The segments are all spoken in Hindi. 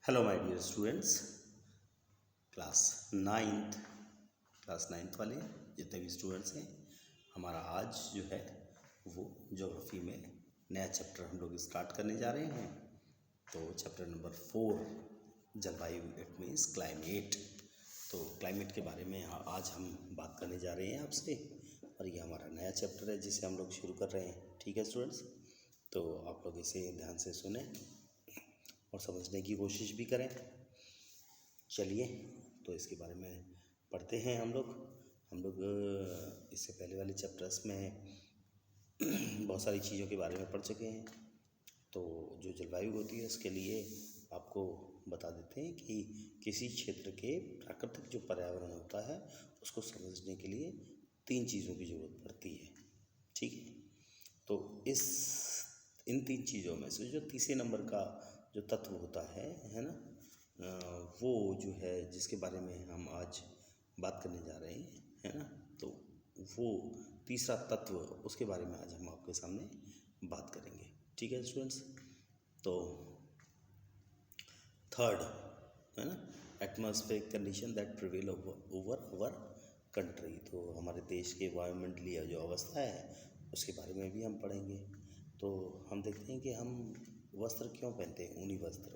Hello my dear students. Class ninth वाले जितने भी स्टूडेंट्स हैं, हमारा आज जो है वो ज्योग्राफी में नया चैप्टर हम लोग स्टार्ट करने जा रहे हैं। तो चैप्टर नंबर 4 जलवायु, इट मीन्स क्लाइमेट। तो क्लाइमेट के बारे में आज हम बात करने जा रहे हैं आपसे, और ये हमारा नया चैप्टर है जिसे हम लोग शुरू कर रहे हैं। ठीक है स्टूडेंट्स, तो आप लोग इसे ध्यान से सुने और समझने की कोशिश भी करें। चलिए, तो इसके बारे में पढ़ते हैं हम लोग इससे पहले वाले चैप्टर्स में बहुत सारी चीज़ों के बारे में पढ़ चुके हैं। तो जो जलवायु होती है उसके लिए आपको बता देते हैं कि किसी क्षेत्र के प्राकृतिक जो पर्यावरण होता है उसको समझने के लिए 3 चीज़ों की ज़रूरत पड़ती है। ठीक है, तो इन 3 चीज़ों में से जो तीसरे नंबर का जो तत्व होता है ना, वो जो है जिसके बारे में हम आज बात करने जा रहे हैं, है ना, तो वो तीसरा तत्व, उसके बारे में आज हम आपके सामने बात करेंगे। ठीक है स्टूडेंट्स, तो थर्ड है ना, atmospheric condition that prevail over our country. तो हमारे देश के वायुमंडलीय जो अवस्था है उसके बारे में भी हम पढ़ेंगे। तो हम देखते हैं कि हम वस्त्र क्यों पहनते हैं, ऊनी वस्त्र,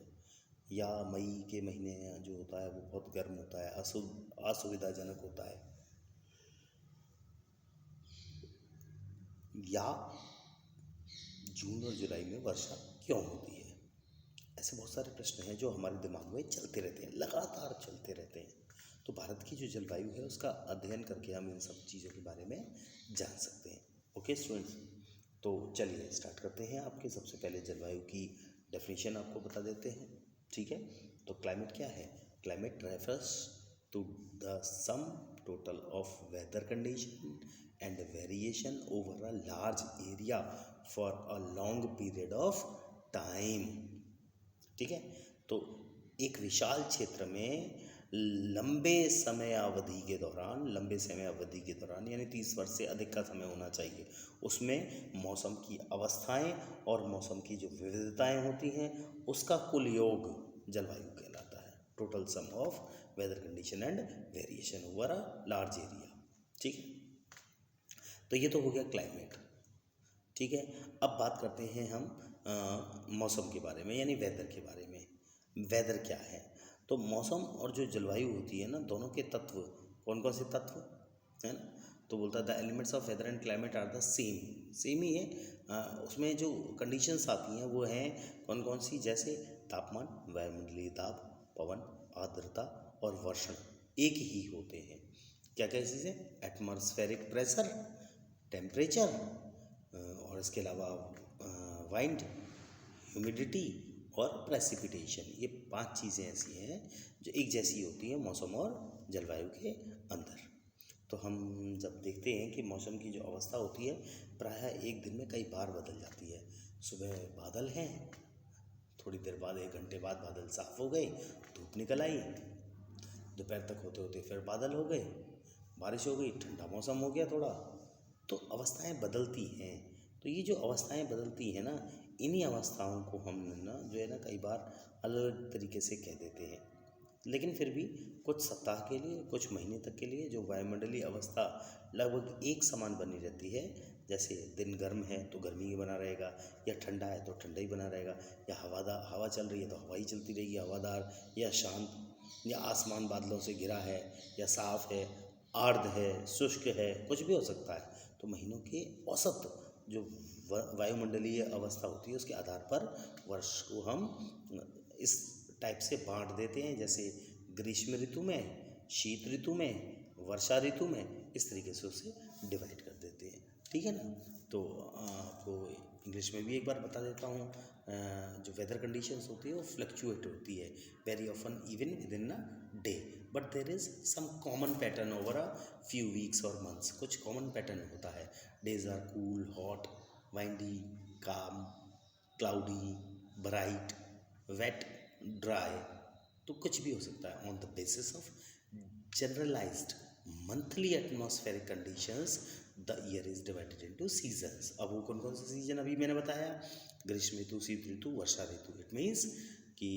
या मई के महीने जो होता है वो बहुत गर्म होता है, असुविधाजनक होता है, या जून और जुलाई में वर्षा क्यों होती है। ऐसे बहुत सारे प्रश्न हैं जो हमारे दिमाग में चलते रहते हैं, लगातार चलते रहते हैं। तो भारत की जो जलवायु है उसका अध्ययन करके हम इन सब चीज़ों के बारे में जान सकते हैं। ओके स्टूडेंट्स, तो चलिए स्टार्ट करते हैं। आपके सबसे पहले जलवायु की डेफिनेशन आपको बता देते हैं। ठीक है, तो क्लाइमेट क्या है? Climate refers to the sum total of weather condition and variation over a large area for a long period of time. ठीक है, तो एक विशाल क्षेत्र में लंबे समय अवधि के दौरान यानी 30 वर्ष से अधिक का समय होना चाहिए, उसमें मौसम की अवस्थाएं और मौसम की जो विविधताएं होती हैं उसका कुल योग जलवायु कहलाता है। Total sum of weather condition and variation over a large area. ठीक है, तो ये तो हो गया क्लाइमेट। ठीक है, अब बात करते हैं हम मौसम के बारे में, यानी वेदर के बारे में। वेदर क्या है? तो मौसम और जो जलवायु होती है ना, दोनों के तत्व कौन कौन से तत्व है ना, तो बोलता है the elements of weather and climate are the same ही है। उसमें जो कंडीशंस आती हैं वो हैं कौन कौन सी, जैसे तापमान, वायुमंडलीय दाब, पवन, आर्द्रता और वर्षण एक ही होते हैं। क्या क्या चीज़ें? एटमॉस्फेरिक प्रेशर, टेम्परेचर, और इसके अलावा वाइंड, ह्यूमिडिटी और प्रेसिपिटेशन। ये 5 चीज़ें ऐसी हैं जो एक जैसी होती हैं मौसम और जलवायु के अंदर। तो हम जब देखते हैं कि मौसम की जो अवस्था होती है प्रायः एक दिन में कई बार बदल जाती है। सुबह बादल हैं, थोड़ी देर बाद 1 घंटे बाद बादल साफ़ हो गए, धूप निकल आई, दोपहर तक होते होते फिर बादल हो गए, बारिश हो गई, ठंडा मौसम हो गया थोड़ा। तो अवस्थाएं बदलती हैं। तो ये जो अवस्थाएं बदलती हैं ना, इन्हीं अवस्थाओं को हम ना जो है ना कई बार अलग तरीके से कह देते हैं। लेकिन फिर भी कुछ सप्ताह के लिए, कुछ महीने तक के लिए जो वायुमंडलीय अवस्था लगभग एक समान बनी रहती है, जैसे दिन गर्म है तो गर्मी ही बना रहेगा, या ठंडा है तो ठंडा ही बना रहेगा, या हवा चल रही है तो हवा ही चलती रहेगी हवादार, या शांत, या आसमान बादलों से घिरा है, या साफ़ है, आर्द्र है, शुष्क है, कुछ भी हो सकता है। तो महीनों के औसत जो वायुमंडलीय अवस्था होती है उसके आधार पर वर्ष को हम इस टाइप से बांट देते हैं, जैसे ग्रीष्म ऋतु में, शीत ऋतु में, वर्षा ऋतु में, इस तरीके से उसे डिवाइड कर देते हैं। ठीक है ना, तो आपको इंग्लिश में भी एक बार बता देता हूँ। जो वेदर कंडीशंस होती है वो फ्लक्चुएट होती है very often even within a day, but there is some common pattern over a few weeks और मंथ्स। कुछ कॉमन पैटर्न होता है। Days are cool, hot, windy, calm, cloudy, bright, wet, dry. तो कुछ भी हो सकता है। On the basis of generalised monthly atmospheric conditions the year is divided into seasons. अब वो कौन कौन से सीजन अभी मैंने बताया? ग्रीष्म ऋतु, शीत ऋतु, वर्षा ऋतु। इट मीन्स कि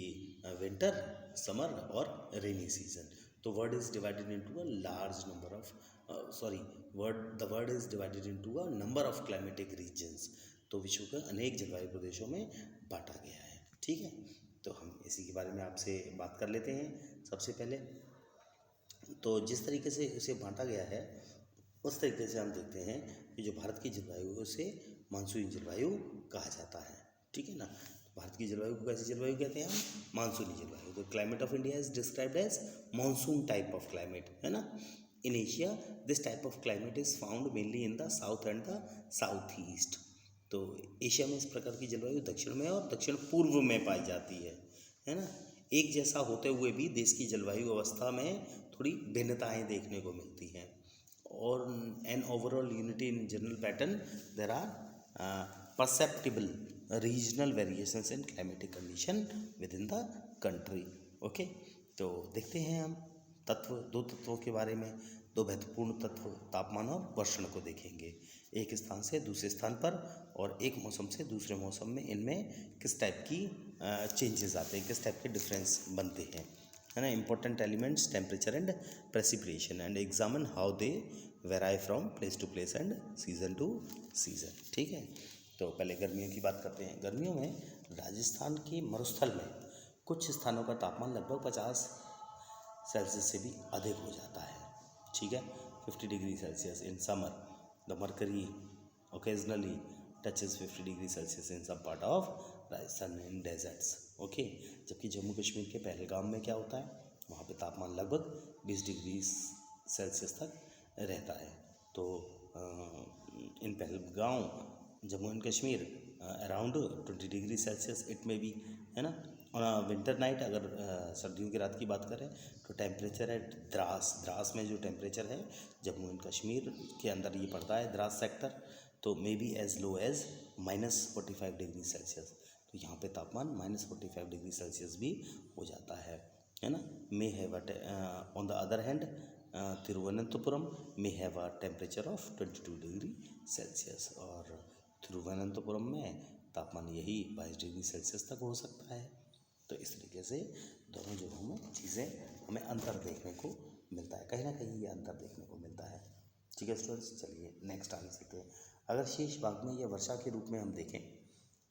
विंटर, समर और रेनी सीजन। तो world is divided into a large number of the world is divided into a number of climatic regions. तो विश्व के अनेक जलवायु प्रदेशों में बांटा गया है। ठीक है, तो हम इसी के बारे में आपसे बात कर लेते हैं। सबसे पहले तो जिस तरीके से इसे बांटा गया है उस तरीके से हम देखते हैं कि जो भारत की जलवायु है उसे मानसूनी जलवायु कहा जाता है। ठीक है ना, भारत की जलवायु को कैसी जलवायु कहते हैं हम? मानसूनी जलवायु। The climate of India is described as monsoon type of climate, है ना। In Asia this type of climate is found mainly in the south and the south east. तो एशिया में इस प्रकार की जलवायु दक्षिण में और दक्षिण पूर्व में पाई जाती है ना। एक जैसा होते हुए भी देश की जलवायु अवस्था में थोड़ी भिन्नताएं देखने को मिलती हैं। और an overall unity in general pattern there are perceptible regional variations in climatic condition within the country. Okay, तो देखते हैं हम दो तत्वों के बारे में। दो महत्वपूर्ण तत्व तापमान और वर्षण को देखेंगे, एक स्थान से दूसरे स्थान पर और एक मौसम से दूसरे मौसम में इनमें किस टाइप की चेंजेस आते हैं, किस टाइप के डिफरेंस बनते हैं, है ना। Important elements temperature and precipitation and examine how they vary from place to place and season to season. ठीक है, तो पहले गर्मियों की बात करते हैं। गर्मियों में राजस्थान के मरुस्थल में कुछ स्थानों का तापमान लगभग 50 सेल्सियस से भी अधिक हो जाता है। ठीक है, 50 degree Celsius in summer. The mercury occasionally touches 50 degree Celsius in some part of Rajasthan in deserts. Okay, जबकि जम्मू कश्मीर के पहलगाम में क्या होता है, वहाँ पे तापमान लगभग 20 डिग्री सेल्सियस तक रहता है। तो in Pahalgam Jammu and Kashmir around 20 degree Celsius it में भी, है ना। और विंटर नाइट अगर सर्दियों की रात की बात करें तो टेम्परेचर है द्रास में जो टेम्परेचर है जम्मू एंड कश्मीर के अंदर ये पड़ता है द्रास सेक्टर, तो may be as low as -45 degree Celsius. तो यहाँ पे तापमान -45 डिग्री सेल्सियस भी हो जाता है ना। May have on the other hand Thiruvananthapuram may have a temperature of 22 degree Celsius, और तिरुवनंतपुरम में तापमान यही 22 डिग्री सेल्सियस तक हो सकता है। तो इस तरीके से दोनों जगहों में चीज़ें हमें अंतर देखने को मिलता है, कहीं ना कहीं ये अंतर देखने को मिलता है। ठीक है स्टूडेंट्स, चलिए नेक्स्ट आने सकते हैं। अगर शेष भाग में या वर्षा के रूप में हम देखें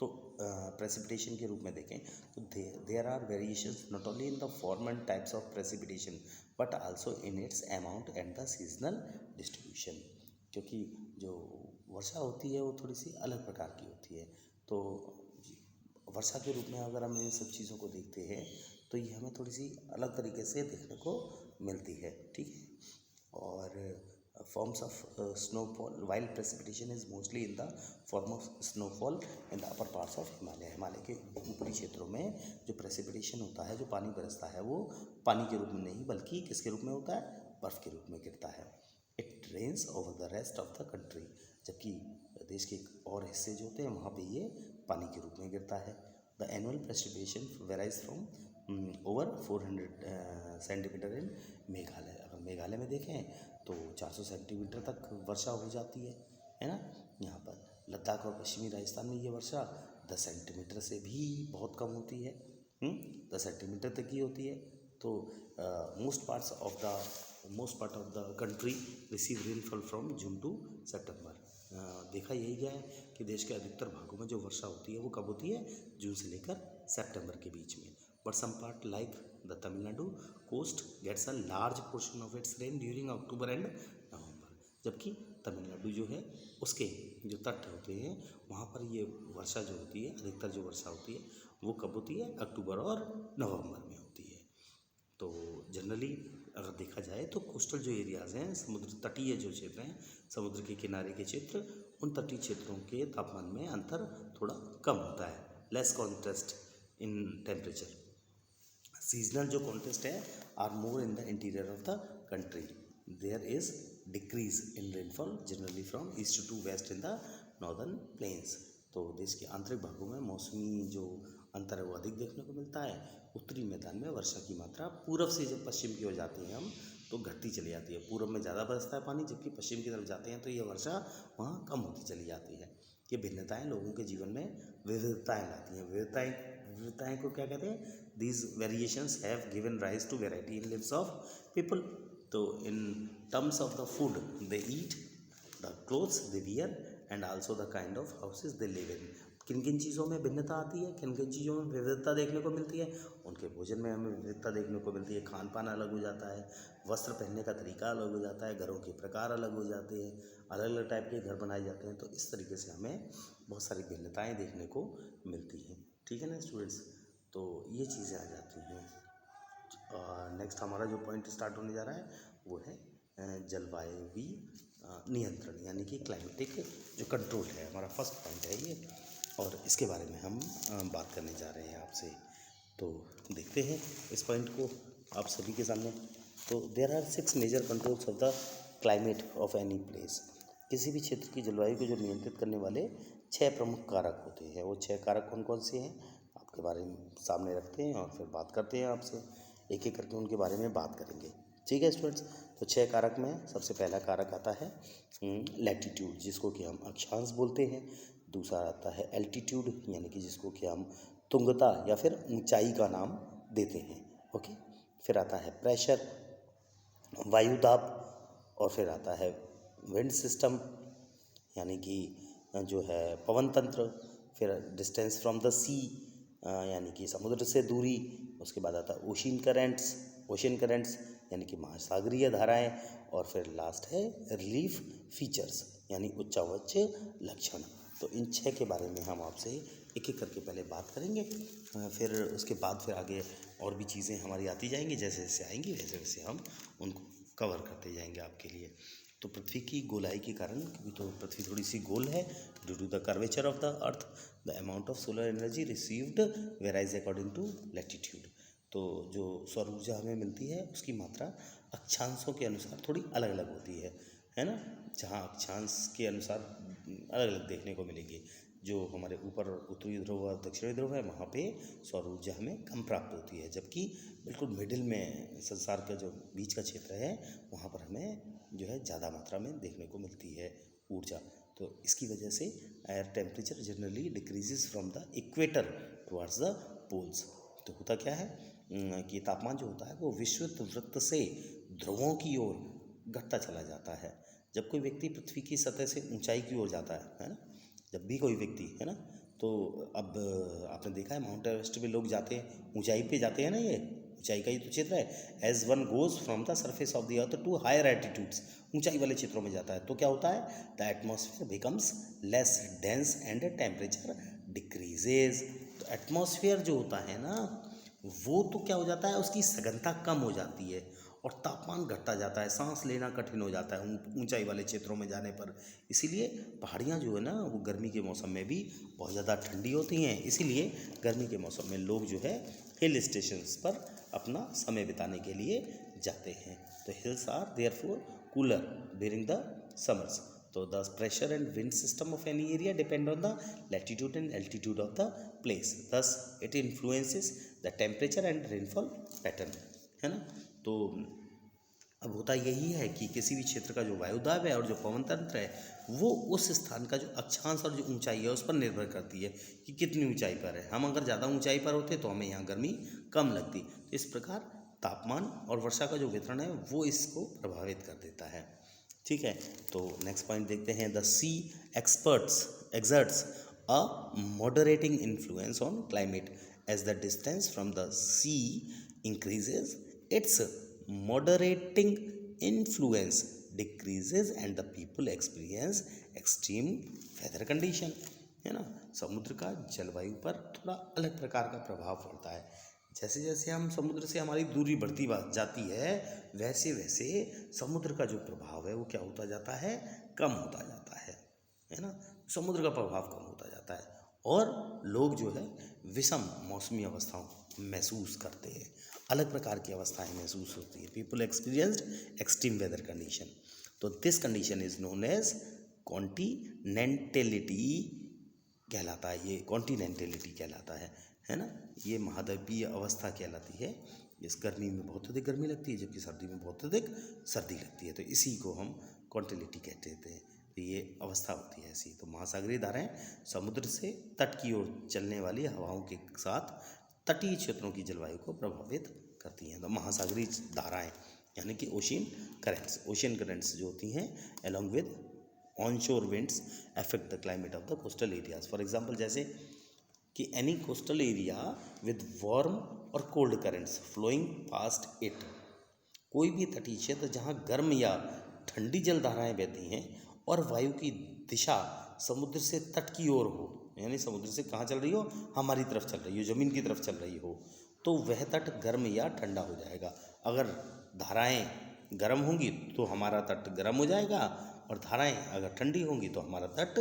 तो प्रेसिपिटेशन के रूप में देखें तो there are variations not only in the form and types of precipitation but also in its amount and the seasonal distribution. क्योंकि जो वर्षा होती है वो थोड़ी सी अलग प्रकार की होती है। तो वर्षा के रूप में अगर हम इन सब चीज़ों को देखते हैं तो ये हमें थोड़ी सी अलग तरीके से देखने को मिलती है। ठीक है, और forms of snowfall while precipitation is mostly in the form of snowfall in the upper parts of Himalaya। Himalaya के ऊपरी क्षेत्रों में जो प्रेसिपिटेशन होता है, जो पानी बरसता है, वो पानी के रूप में नहीं बल्कि किसके रूप में होता है, बर्फ़ के रूप में गिरता है। It rains over the rest of the country, जबकि देश के और हिस्से जो होते हैं वहाँ पे ये पानी के रूप में गिरता है। The annual precipitation varies from over 400 centimetre इन मेघालय। अगर मेघालय में देखें तो 400 सेंटीमीटर तक वर्षा हो जाती है ना। यहाँ पर लद्दाख और पश्चिमी राजस्थान में ये वर्षा 10 सेंटीमीटर से भी बहुत कम होती है, 10 सेंटीमीटर तक ही होती है। तो most part of the country receive rainfall from June to September. देखा यही गया है कि देश के अधिकतर भागों में जो वर्षा होती है वो कब होती है, जून से लेकर सितंबर के बीच में। But some part like the Tamil Nadu coast gets a large portion of its rain during October and November. जबकि तमिलनाडु जो है उसके जो तट होते हैं वहाँ पर ये वर्षा जो होती है, अधिकतर जो वर्षा होती है वो कब होती है, अक्टूबर और नवंबर में होती है। तो जनरली अगर देखा जाए तो कोस्टल जो एरियाज़ हैं, समुद्र तटीय जो क्षेत्र हैं, समुद्र के किनारे के क्षेत्र, उन तटीय क्षेत्रों के तापमान में अंतर थोड़ा कम होता है, less contrast in temperature. Seasonal जो कॉन्टेस्ट है are more in the interior of the country. There is decrease in rainfall generally from east to west in the northern plains. तो देश के आंतरिक भागों में मौसमी जो अंतर है वो अधिक देखने को मिलता है। उत्तरी मैदान में वर्षा की मात्रा पूर्व से जब पश्चिम की ओर जाते हैं हम तो घटती चली जाती है। पूर्व में ज़्यादा बरसता है पानी, जबकि पश्चिम की तरफ जाते हैं तो ये वर्षा वहाँ कम होती चली जाती है। ये भिन्नताएँ लोगों के जीवन में विविधताएँ लाती हैं। विविधताएं को क्या कहते हैं? These variations have given rise to variety in lives of people. तो in terms of the food they eat, the clothes they wear and also the kind of houses they live in. किन किन चीज़ों में भिन्नता आती है, किन किन चीज़ों में विविधता देखने को मिलती है? उनके भोजन में हमें विविधता देखने को मिलती है, खान पान अलग हो जाता है, वस्त्र पहनने का तरीका अलग हो जाता है, घरों के प्रकार अलग हो जाते हैं, अलग अलग टाइप के घर बनाए जाते हैं। तो इस तरीके से हमें बहुत सारी भिन्नताएं देखने को मिलती हैं। ठीक है ना स्टूडेंट्स? तो ये चीज़ें आ जाती हैं। नेक्स्ट हमारा जो पॉइंट स्टार्ट होने जा रहा है वो है जलवायु नियंत्रण, यानी कि क्लाइमेटिक जो कंट्रोल है, हमारा फर्स्ट पॉइंट है ये, और इसके बारे में हम बात करने जा रहे हैं आपसे। तो देखते हैं इस पॉइंट को आप सभी के सामने। तो there are 6 major controls of the climate of any place. किसी भी क्षेत्र की जलवायु को जो नियंत्रित करने वाले 6 प्रमुख कारक होते हैं। वो 6 कारक कौन कौन से हैं आपके बारे में सामने रखते हैं और फिर बात करते हैं आपसे, एक एक करके उनके बारे में बात करेंगे। ठीक है स्टूडेंट्स? तो 6 कारक में सबसे पहला कारक आता है लैटिट्यूड, जिसको कि हम अक्षांश बोलते हैं। दूसरा आता है एल्टीट्यूड, यानी कि जिसको कि हम तुंगता या फिर ऊंचाई का नाम देते हैं। ओके। फिर आता है प्रेशर, वायुदाब, और फिर आता है विंड सिस्टम, यानी कि जो है पवन तंत्र। फिर डिस्टेंस फ्रॉम द सी, यानी कि समुद्र से दूरी। उसके बाद आता है ओशन करेंट्स यानी कि महासागरीय धाराएं। और फिर लास्ट है रिलीफ फीचर्स, यानी उच्चावच लक्षण। तो इन 6 के बारे में हम आपसे एक एक करके पहले बात करेंगे, फिर उसके बाद फिर आगे और भी चीज़ें हमारी आती जाएंगी, जैसे जैसे आएंगी वैसे वैसे हम उनको कवर करते जाएंगे आपके लिए। तो पृथ्वी की गोलाई के कारण, क्योंकि तो पृथ्वी थोड़ी सी गोल है, due to the curvature of the earth the amount of solar energy received varies according to latitude. तो जो सौर ऊर्जा हमें मिलती है उसकी मात्रा अक्षांशों के अनुसार थोड़ी अलग अलग होती है ना? जहाँ अक्षांश के अनुसार अलग अलग देखने को मिलेगी। जो हमारे ऊपर उत्तरी ध्रुव और दक्षिणी ध्रुव है वहाँ पे सौर ऊर्जा हमें कम प्राप्त होती है, जबकि बिल्कुल मिडिल में संसार का जो बीच का क्षेत्र है वहाँ पर हमें जो है ज़्यादा मात्रा में देखने को मिलती है ऊर्जा। तो इसकी वजह से air temperature generally decreases from the equator towards the poles. तो होता क्या है कि तापमान जो होता है वो विषुवत वृत्त से ध्रुवों की ओर घटता चला जाता है। जब कोई व्यक्ति पृथ्वी की सतह से ऊंचाई की ओर जाता है ना, जब भी कोई व्यक्ति है ना, तो अब आपने देखा है माउंट एवरेस्ट पे लोग जाते हैं, ऊंचाई पे जाते हैं ना, ये ऊंचाई का ही तो क्षेत्र है। As one goes from the surface of the earth to higher altitudes, ऊंचाई वाले क्षेत्रों में जाता है तो क्या होता है, the atmosphere becomes less dense and temperature decreases. तो एटमॉस्फेयर जो होता है ना वो तो क्या हो जाता है, उसकी सघनता कम हो जाती है और तापमान घटता जाता है, सांस लेना कठिन हो जाता है ऊंचाई वाले क्षेत्रों में जाने पर। इसीलिए पहाड़ियाँ जो है ना वो गर्मी के मौसम में भी बहुत ज़्यादा ठंडी होती हैं। इसीलिए गर्मी के मौसम में लोग जो है हिल स्टेशंस पर अपना समय बिताने के लिए जाते हैं। तो hills are therefore cooler during the summers. तो the pressure and wind system of any area depend on the latitude and altitude of the place, thus it influences the temperature and rainfall pattern, है ना। तो अब होता यही है कि किसी भी क्षेत्र का जो वायुदाब है और जो पवन तंत्र है वो उस स्थान का जो अक्षांश और जो ऊंचाई है उस पर निर्भर करती है कि कितनी ऊंचाई पर है। हम अगर ज़्यादा ऊंचाई पर होते तो हमें यहाँ गर्मी कम लगती। इस प्रकार तापमान और वर्षा का जो वितरण है वो इसको प्रभावित कर देता है। ठीक है, तो नेक्स्ट पॉइंट देखते हैं। The sea exerts a moderating influence on climate as the distance from the sea increases, its moderating influence decreases and the people experience extreme weather condition, है ना। समुद्र का जलवायु पर थोड़ा अलग प्रकार का प्रभाव पड़ता है। जैसे जैसे हम समुद्र से हमारी दूरी बढ़ती जाती है वैसे वैसे समुद्र का जो प्रभाव है वो क्या होता जाता है, कम होता जाता है ना। समुद्र का प्रभाव कम होता जाता है और लोग जो है विषम मौसमी अवस्थाओं महसूस करते हैं, अलग प्रकार की अवस्थाएं महसूस होती है। People experienced extreme weather condition. तो this condition is known as continentality कहलाता है। ये कॉन्टिनेंटलिटी कहलाता है ना। ये महाद्वीपीय अवस्था कहलाती है। इस गर्मी में बहुत अधिक गर्मी लगती है जबकि सर्दी में बहुत अधिक सर्दी लगती है, तो इसी को हम कॉन्टिनेंटलिटी कहते हैं। तो ये अवस्था होती है ऐसी। तो महासागरीय धाराएं समुद्र से तट की ओर चलने वाली हवाओं के साथ तटीय क्षेत्रों की जलवायु को प्रभावित करती हैं। तो महासागरीय धाराएं यानी कि ओशियन करेंट्स जो होती हैं along with onshore winds affect the climate of the coastal areas. For example जैसे कि any coastal area with warm और cold currents flowing past it, कोई भी तटीय क्षेत्र जहाँ गर्म या ठंडी जल धाराएं बहती हैं और वायु की दिशा समुद्र से तट की ओर हो, यानी समुद्र से कहाँ चल रही हो, हमारी तरफ चल रही हो, जमीन की तरफ चल रही हो, तो वह तट गर्म या ठंडा हो जाएगा। अगर धाराएं गर्म होंगी तो हमारा तट गर्म हो जाएगा, और धाराएं अगर ठंडी होंगी तो हमारा तट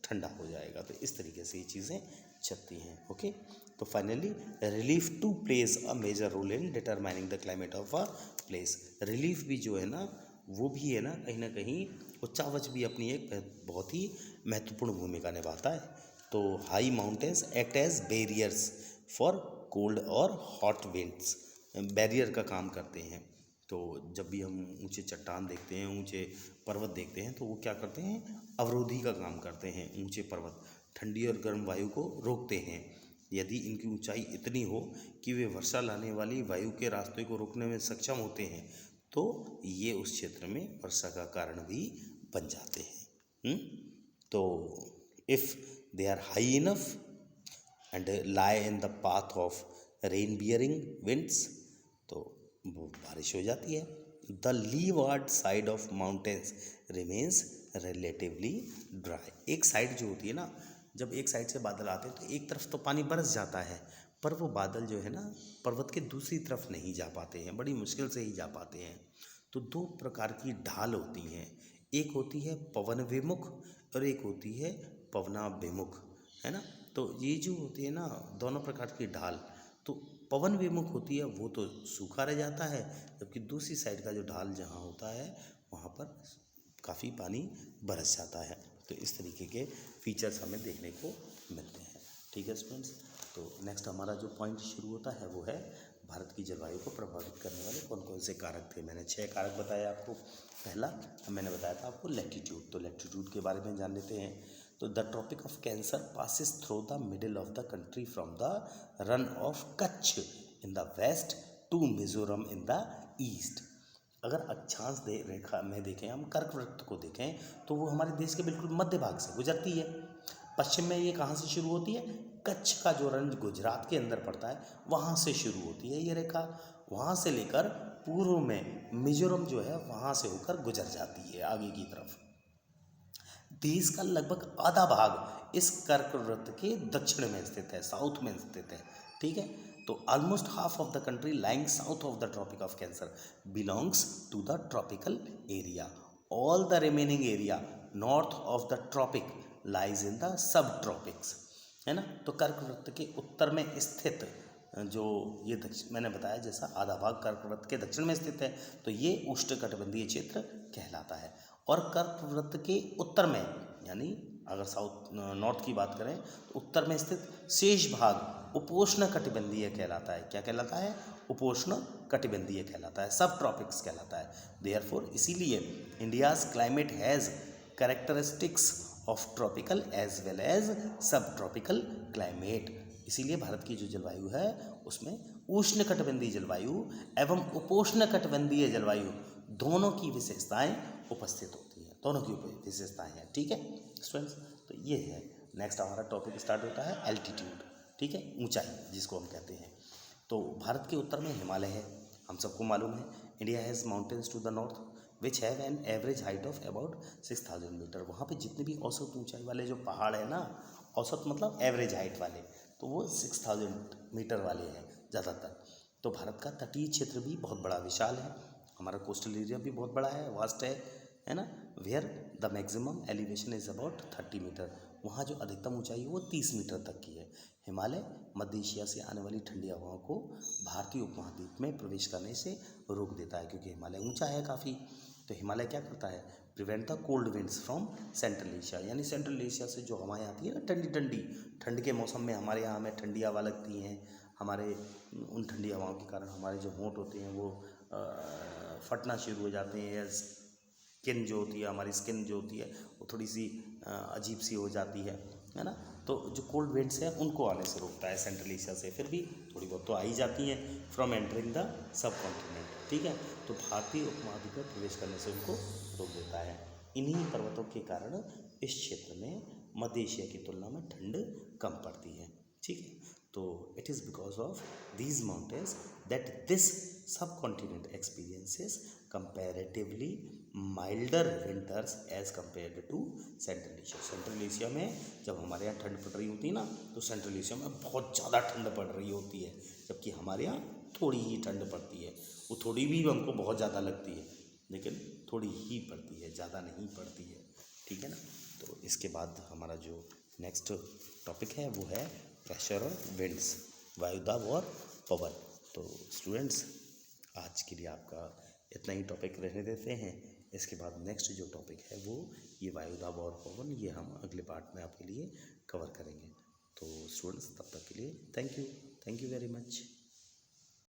ठंडा हो जाएगा। तो इस तरीके से ये चीज़ें चलती हैं। ओके, तो finally relief to place a major role in determining the climate of a place. Relief भी जो है ना, वो भी है ना कहीं उच्चावच भी अपनी एक बहुत ही महत्वपूर्ण भूमिका निभाता है। तो high mountains act as barriers for cold और हॉट विंड्स, बैरियर का काम करते हैं। तो जब भी हम ऊंचे चट्टान देखते हैं, ऊंचे पर्वत देखते हैं, तो वो क्या करते हैं, अवरोधी का काम करते हैं। ऊंचे पर्वत ठंडी और गर्म वायु को रोकते हैं। यदि इनकी ऊंचाई इतनी हो कि वे वर्षा लाने वाली वायु के रास्ते को रोकने में सक्षम होते हैं, तो ये उस क्षेत्र में वर्षा का कारण भी बन जाते हैं। तो if they are high enough and lie in the path of rain bearing winds, तो वो बारिश हो जाती है। The leeward side of mountains remains relatively dry. एक साइड जो होती है ना, जब एक साइड से बादल आते हैं तो एक तरफ तो पानी बरस जाता है, पर वो बादल जो है ना पर्वत के दूसरी तरफ नहीं जा पाते हैं, बड़ी मुश्किल से ही जा पाते हैं। तो दो प्रकार की ढाल होती हैं, एक होती है पवन विमुख और एक होती है पवनाभिमुख, है ना। तो ये जो होती है ना दोनों प्रकार की ढाल, तो पवन विमुख होती है वो तो सूखा रह जाता है, जबकि दूसरी साइड का जो ढाल जहाँ होता है वहाँ पर काफ़ी पानी बरस जाता है। तो इस तरीके के फीचर्स हमें देखने को मिलते हैं। ठीक है स्टूडेंट्स, तो नेक्स्ट हमारा जो पॉइंट शुरू होता है वो है भारत की जलवायु को प्रभावित करने वाले कौन कौन से कारक थे। मैंने 6 कारक बताए आपको। पहला मैंने बताया था आपको लैटिट्यूड, तो लैटिट्यूड के बारे में जान लेते हैं। तो the tropic of Cancer passes through the middle of the country from the Rann of Kutch in the west to Mizoram in the east. अगर अक्षांश रेखा में देखें, हम कर्कवृत्त को देखें, तो वो हमारे देश के बिल्कुल मध्य भाग से गुजरती है। पश्चिम में ये कहाँ से शुरू होती है, कच्छ का जो रन गुजरात के अंदर पड़ता है वहाँ से शुरू होती है ये रेखा, वहाँ से लेकर पूर्व में मिजोरम जो है वहाँ से होकर गुजर जाती है आगे की तरफ। देश का लगभग आधा भाग इस कर्कवृत्त के दक्षिण में स्थित है, साउथ में स्थित है। ठीक है, तो almost half of the country lying south of the tropic of cancer belongs to the tropical area. All the remaining area north of the tropic lies in the sub tropics, है ना। तो कर्कवृत्त के उत्तर में स्थित जो ये दक्षिण मैंने बताया जैसा आधा भाग कर्कवृत्त के दक्षिण में स्थित है, तो ये उष्णकटिबंधीय क्षेत्र कहलाता है। और कर्कवृत्त के उत्तर में, यानी अगर साउथ नॉर्थ की बात करें, तो उत्तर में स्थित शेष भाग उपोष्ण कटिबंधीय कहलाता है। क्या कहलाता है, उपोष्ण कटिबंधीय कहलाता है, सब ट्रॉपिक्स कहलाता है। देयरफॉर इसीलिए India's climate has characteristics of tropical as well as sub tropical climate. इसीलिए भारत की जो जलवायु है उसमें उष्ण कटिबंधीय जलवायु एवं उपोष्ण कटिबंधीय जलवायु दोनों की विशेषताएं उपस्थित होती हैं, दोनों की विशेषताएं हैं। ठीक है स्टूडेंट्स, तो ये है। नेक्स्ट हमारा टॉपिक स्टार्ट होता है एल्टीट्यूड। ठीक है, ऊंचाई जिसको हम कहते हैं। तो भारत के उत्तर में हिमालय है, हम सबको मालूम है। India has mountains to the north which have an average height of about 6000 metre. वहाँ पे जितने भी औसत ऊंचाई वाले जो पहाड़ है ना, औसत मतलब एवरेज हाइट वाले, तो वो 6000 मीटर वाले हैं ज़्यादातर। तो भारत का तटीय क्षेत्र भी बहुत बड़ा विशाल है, हमारा कोस्टल एरिया भी बहुत बड़ा है, वास्ट है ना। Where the maximum elevation is about 30 metre. वहाँ जो अधिकतम ऊंचाई है वो 30 मीटर तक की है। हिमालय मध्य एशिया से आने वाली ठंडी हवाओं को भारतीय उपमहाद्वीप में प्रवेश करने से रोक देता है, क्योंकि हिमालय ऊंचा है काफ़ी। तो हिमालय क्या करता है, prevent the cold winds from central Asia, यानी सेंट्रल एशिया से जो हवाएं आती है ना ठंडी ठंडी, ठंड के मौसम में हमारे यहाँ हमें ठंडी हवा लगती हैं। हमारे उन ठंडी हवाओं के कारण हमारे जो होंठ होते हैं वो फटना शुरू हो जाते हैं, या स्किन जो होती है, हमारी स्किन जो होती है वो थोड़ी सी अजीब सी हो जाती है ना। तो जो कोल्ड विंड्स हैं उनको आने से रोकता है सेंट्रल एशिया से, फिर भी थोड़ी बहुत तो आ ही जाती हैं from entering the sub continent, ठीक है। तो भारतीय उपमहाद्वीप में प्रवेश करने से उनको रोक देता है। इन्हीं पर्वतों के कारण इस क्षेत्र में मध्य एशिया की तुलना में ठंड कम पड़ती है, ठीक है। तो it is because of these mountains that this subcontinent experiences comparatively milder winters as compare to Central Asia. Central Asia में जब हमारे यहाँ ठंड पड़ रही होती है ना, तो सेंट्रल एशिया में बहुत ज़्यादा ठंड पड़ रही होती है, जबकि हमारे यहाँ थोड़ी ही ठंड पड़ती है। वो थोड़ी भी हमको बहुत ज़्यादा लगती है, लेकिन थोड़ी ही पड़ती है, ज़्यादा नहीं पड़ती है, ठीक है ना। तो इसके बाद हमारा जो नेक्स्ट टॉपिक है वो है प्रेशर और विंड्स, वायुदाब और पवन। तो स्टूडेंट्स, आज के लिए आपका इतना ही टॉपिक रहने देते हैं। इसके बाद नेक्स्ट जो टॉपिक है वो ये वायुदाब और पवन, ये हम अगले पार्ट में आपके लिए कवर करेंगे। तो स्टूडेंट्स, तब तक के लिए थैंक यू वेरी मच।